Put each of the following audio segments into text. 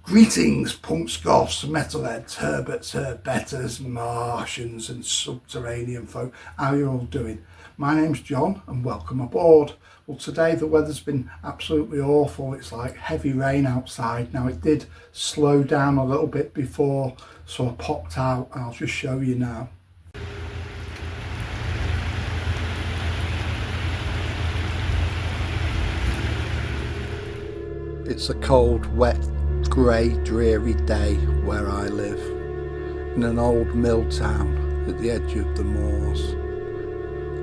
Greetings, punks, goths, metalheads, Herberts, Herbetters, Martians and subterranean folk. How are you all doing? My name's John and welcome aboard. Well, today the weather's been absolutely awful. It's like heavy rain outside. Now it did slow down a little bit before, so I popped out and I'll just show you now. It's a cold, wet, grey, dreary day where I live, in an old mill town at the edge of the moors.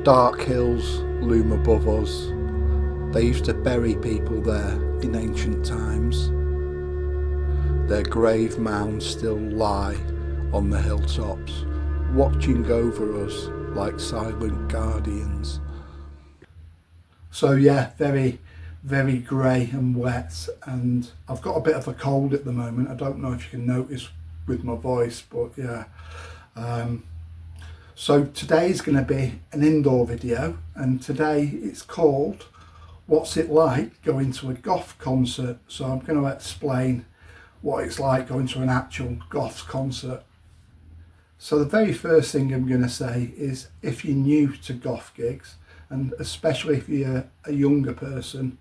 Dark hills loom above us. They used to bury people there in ancient times. Their grave mounds still lie on the hilltops, watching over us like silent guardians. So yeah, very grey and wet, and I've got a bit of a cold at the moment. I don't know if you can notice with my voice, but yeah. So today's going to be an indoor video, and today it's called What's It Like Going to a Goth Concert. So I'm going to explain what it's like going to an actual Goth concert. So the very first thing I'm going to say is, if you're new to Goth gigs, and especially if you're a younger person,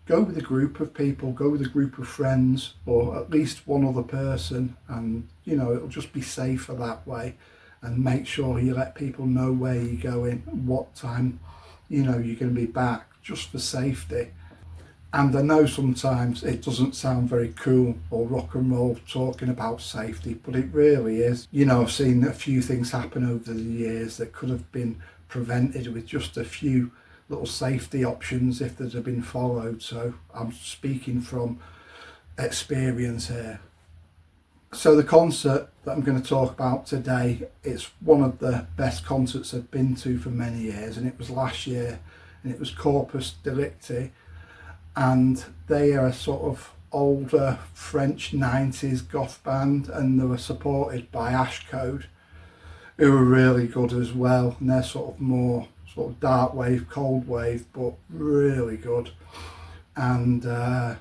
go with a group of people, go with a group of friends, or at least one other person, and you know, it'll just be safer that way. And make sure you let people know where you're going, what time, you know, you're going to be back, just for safety. And I know sometimes it doesn't sound very cool or rock and roll talking about safety, but it really is. You know, I've seen a few things happen over the years that could have been prevented with just a few little safety options if they'd have been followed. So I'm speaking from experience here. So the concert that I'm going to talk about today, it's one of the best concerts I've been to for many years, and it was last year, and it was Corpus Delicti, and they are a sort of older French 90s goth band, and they were supported by Ashcode, who were really good as well, and they're sort of more sort of dark wave, cold wave, but really good. And there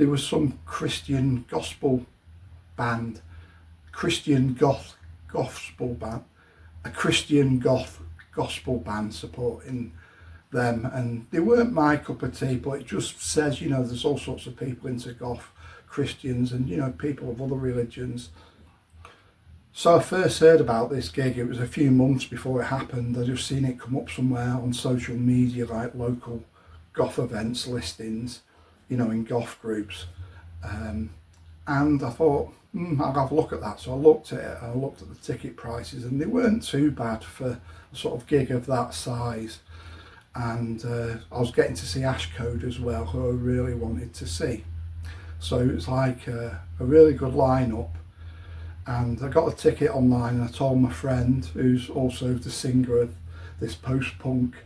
was some Christian gospel band, Christian goth gospel band, a Christian goth gospel band supporting them, and they weren't my cup of tea, but it just says, you know, there's all sorts of people into goth, Christians and, you know, people of other religions. So I first heard about this gig, it was a few months before it happened. I just seen it come up somewhere on social media, like local goth events listings, you know, in goth groups. And I thought, I'll have a look at that. So I looked at it, and I looked at the ticket prices, and they weren't too bad for a sort of gig of that size. And I was getting to see Ashcode as well, who I really wanted to see. So it was like a really good lineup. And I got a ticket online, and I told my friend, who's also the singer of this post-punk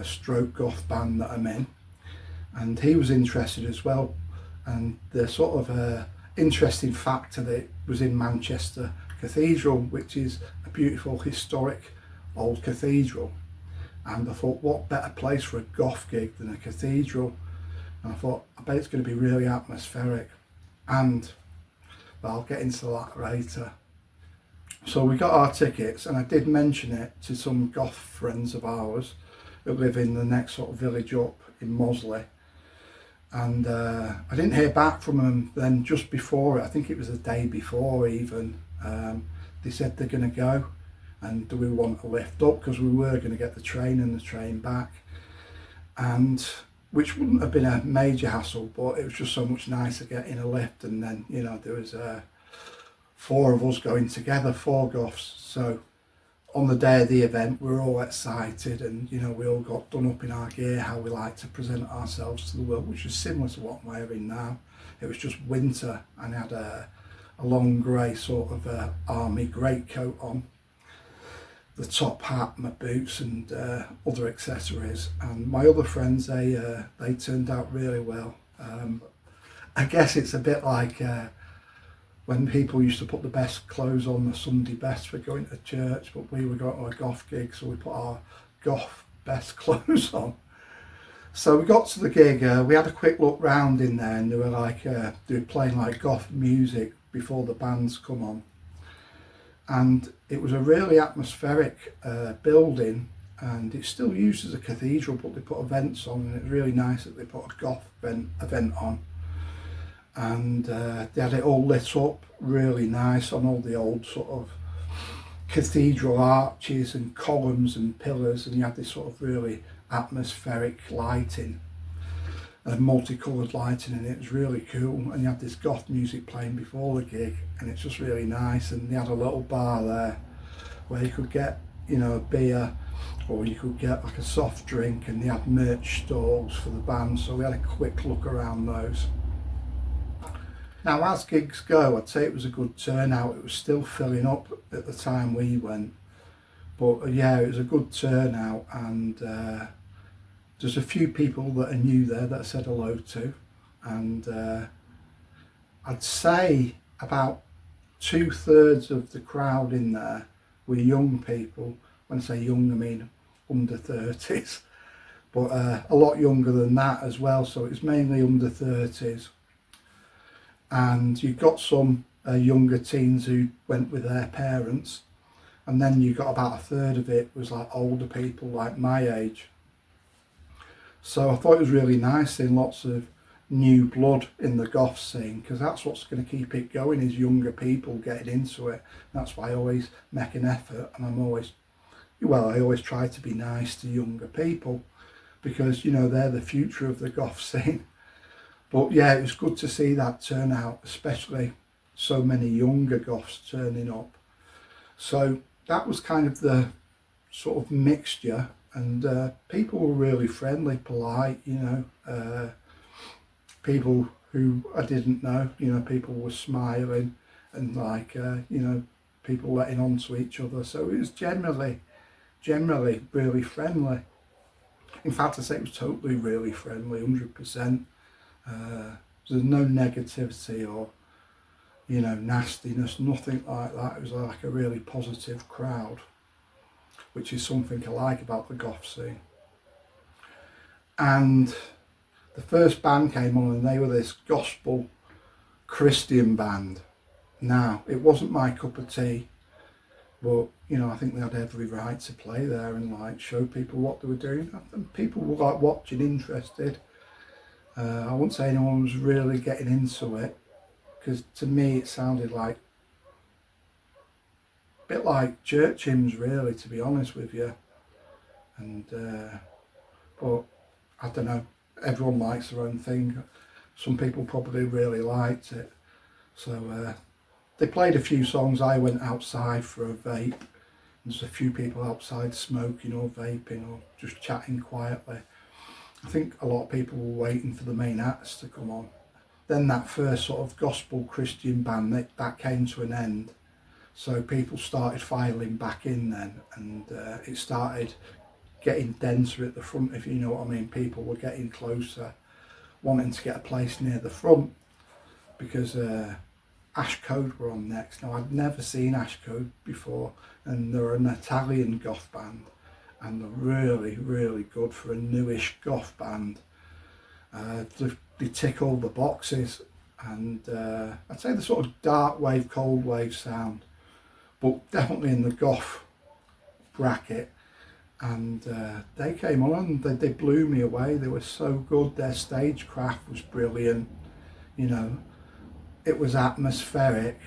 stroke goth band that I'm in, and he was interested as well. And the sort of interesting fact that it was in Manchester Cathedral, which is a beautiful historic old cathedral. And I thought, what better place for a goth gig than a cathedral? And I thought, I bet it's going to be really atmospheric. And but I'll get into that later. So we got our tickets, and I did mention it to some goth friends of ours who live in the next sort of village up in Mosley. And I didn't hear back from them then. Just before it, I think it was the day before even, they said they're going to go, and do we want a lift up, because we were going to get the train and the train back, and which wouldn't have been a major hassle, but it was just so much nicer getting a lift. And then, you know, there was four of us going together, four goths. So on the day of the event, we were all excited, and you know, we all got done up in our gear, how we like to present ourselves to the world, which is similar to what I'm wearing now. It was just winter, and I had a long grey sort of army greatcoat on, the top hat, my boots, and other accessories. And my other friends, they turned out really well. I guess it's a bit like when people used to put the best clothes on the Sunday best for going to church, but we were going to a goth gig, so we put our goth best clothes on. So we got to the gig, we had a quick look round in there, and they were playing like goth music before the bands come on. And it was a really atmospheric building, and it's still used as a cathedral, but they put events on, and it's really nice that they put a goth event on. And they had it all lit up really nice on all the old sort of cathedral arches and columns and pillars, and you had this sort of really atmospheric lighting and multicoloured lighting, and it was really cool. And you had this goth music playing before the gig, and it's just really nice. And they had a little bar there where you could get, you know, a beer, or you could get like a soft drink, and they had merch stalls for the band, so we had a quick look around those. Now, as gigs go, I'd say it was a good turnout. It was still filling up at the time we went, but yeah, it was a good turnout, and there's a few people that are new there that I said hello to, and I'd say about 2/3 of the crowd in there were young people. When I say young, I mean under 30s, but a lot younger than that as well, so it was mainly under 30s. And you got some younger teens who went with their parents, and then you got about 1/3 of it was like older people like my age. So I thought it was really nice seeing lots of new blood in the goth scene, because that's what's going to keep it going, is younger people getting into it. That's why I always make an effort, and I always try to be nice to younger people, because, you know, they're the future of the goth scene. But yeah, it was good to see that turnout, especially so many younger goths turning up. So that was kind of the sort of mixture, and people were really friendly, polite, you know. People who I didn't know, you know, people were smiling, and like, you know, people letting on to each other. So it was generally really friendly. In fact, I say it was totally really friendly, 100%. There's no negativity or, you know, nastiness, nothing like that. It was like a really positive crowd, which is something I like about the goth scene. And the first band came on, and they were this gospel Christian band. Now, it wasn't my cup of tea, but, you know, I think they had every right to play there and like show people what they were doing, and people were like watching, interested. I wouldn't say anyone was really getting into it, because to me it sounded like a bit like church hymns, really, to be honest with you. And but I don't know, everyone likes their own thing. Some people probably really liked it. So they played a few songs. I went outside for a vape. There's a few people outside smoking or vaping or just chatting quietly. I think a lot of people were waiting for the main acts to come on. Then that first sort of gospel Christian band, that came to an end. So people started filing back in then, and it started getting denser at the front, if you know what I mean. People were getting closer, wanting to get a place near the front, because Ash Code were on next. Now, I'd never seen Ash Code before, and they're an Italian goth band, and they're really good for a newish goth band. They tick all the boxes, and I'd say the sort of dark wave, cold wave sound, but definitely in the goth bracket. And they came on, and they blew me away. They were so good. Their stagecraft was brilliant, you know. It was atmospheric,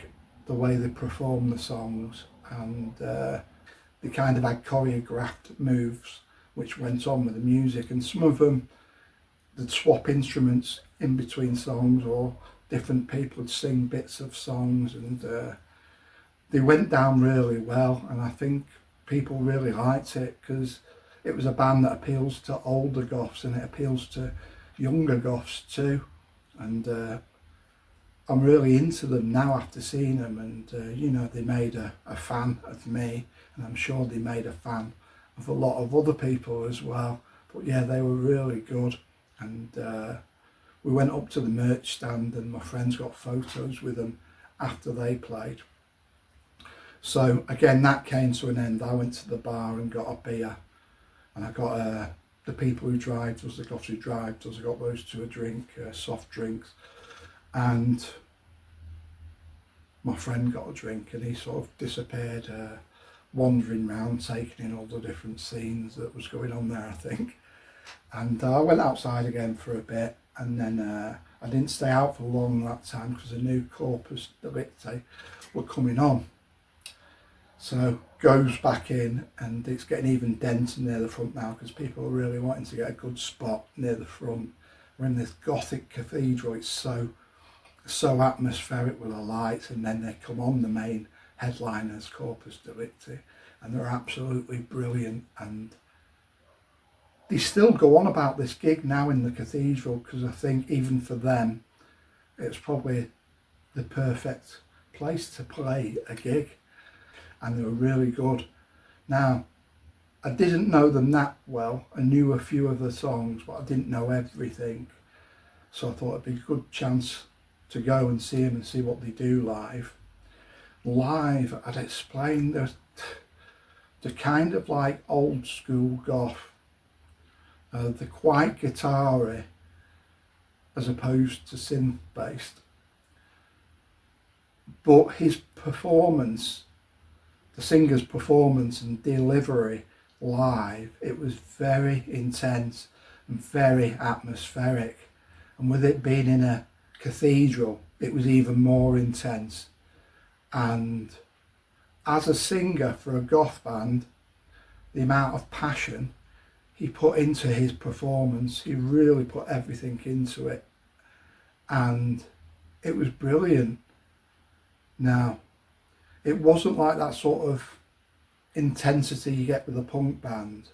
the way they performed the songs, and they kind of had choreographed moves which went on with the music, and some of them they'd swap instruments in between songs, or different people would sing bits of songs, and they went down really well. And I think people really liked it, because it was a band that appeals to older goths, and it appeals to younger goths too. And I'm really into them now after seeing them, and you know, they made a fan of me, and I'm sure they made a fan of a lot of other people as well. But yeah, they were really good. And we went up to the merch stand, and my friends got photos with them after they played. So again, that came to an end. I went to the bar and got a beer, and I got the people who drive us, the Goths who drive us, I got those two a drink, soft drinks, and my friend got a drink, and he sort of disappeared, wandering round, taking in all the different scenes that was going on there, I think. And I went outside again for a bit, and then I didn't stay out for long that time because I knew Corpus Delicti were coming on. So goes back in, and it's getting even denser near the front now because people are really wanting to get a good spot near the front. We're in this Gothic cathedral. It's so atmospheric with the lights, and then they come on, the main headliners, Corpus Delicti, and they're absolutely brilliant. And they still go on about this gig now in the cathedral because I think even for them it's probably the perfect place to play a gig, and they were really good. Now, I didn't know them that well. I knew a few of the songs, but I didn't know everything, so I thought it'd be a good chance to go and see them and see what they do live. Live, I'd explain, they're kind of like old school goth. They're quite guitar-y as opposed to synth based, but his performance, the singer's performance and delivery live, it was very intense and very atmospheric, and with it being in a cathedral it was even more intense. And as a singer for a goth band, the amount of passion he put into his performance, he really put everything into it, and it was brilliant. Now, it wasn't like that sort of intensity you get with a punk band.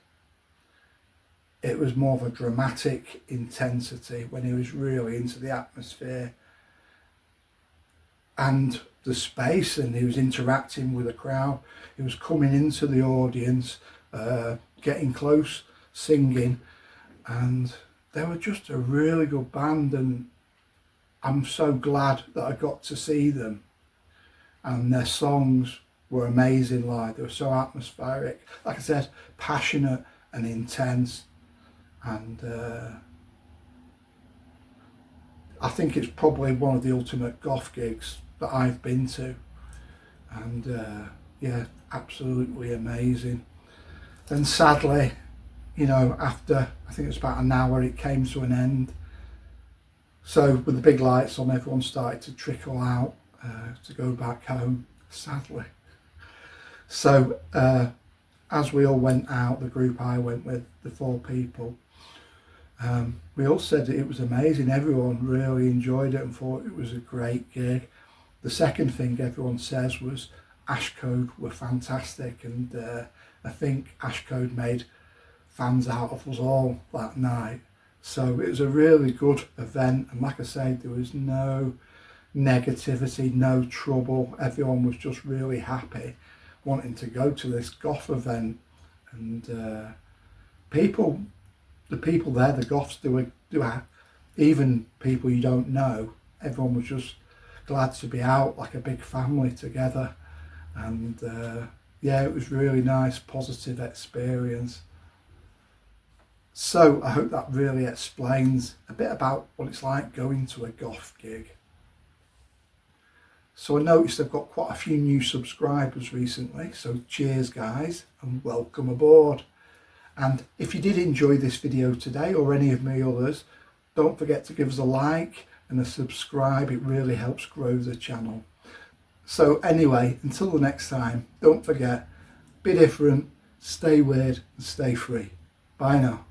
It was more of a dramatic intensity when he was really into the atmosphere and the space, and he was interacting with the crowd. He was coming into the audience, getting close, singing, and they were just a really good band, and I'm so glad that I got to see them. And their songs were amazing live. They were so atmospheric, like I said, passionate and intense, and I think it's probably one of the ultimate goth gigs that I've been to, and yeah, absolutely amazing. Then sadly, you know, after I think it was about an hour, it came to an end. So with the big lights on, everyone started to trickle out to go back home, sadly. So as we all went out, the group I went with, the 4 people, we all said it was amazing. Everyone really enjoyed it and thought it was a great gig. The second thing everyone says was Ashcode were fantastic, and I think Ashcode made fans out of us all that night. So it was a really good event, and like I said, there was no negativity, no trouble. Everyone was just really happy, wanting to go to this goth event, and the people there, the goths, even people you don't know, everyone was just glad to be out like a big family together. And yeah, it was really nice, positive experience. So I hope that really explains a bit about what it's like going to a goth gig. So I noticed I've got quite a few new subscribers recently, so cheers guys and welcome aboard. And if you did enjoy this video today or any of my others, don't forget to give us a like and a subscribe. It really helps grow the channel. So anyway, until the next time, don't forget, be different, stay weird and stay free. Bye now.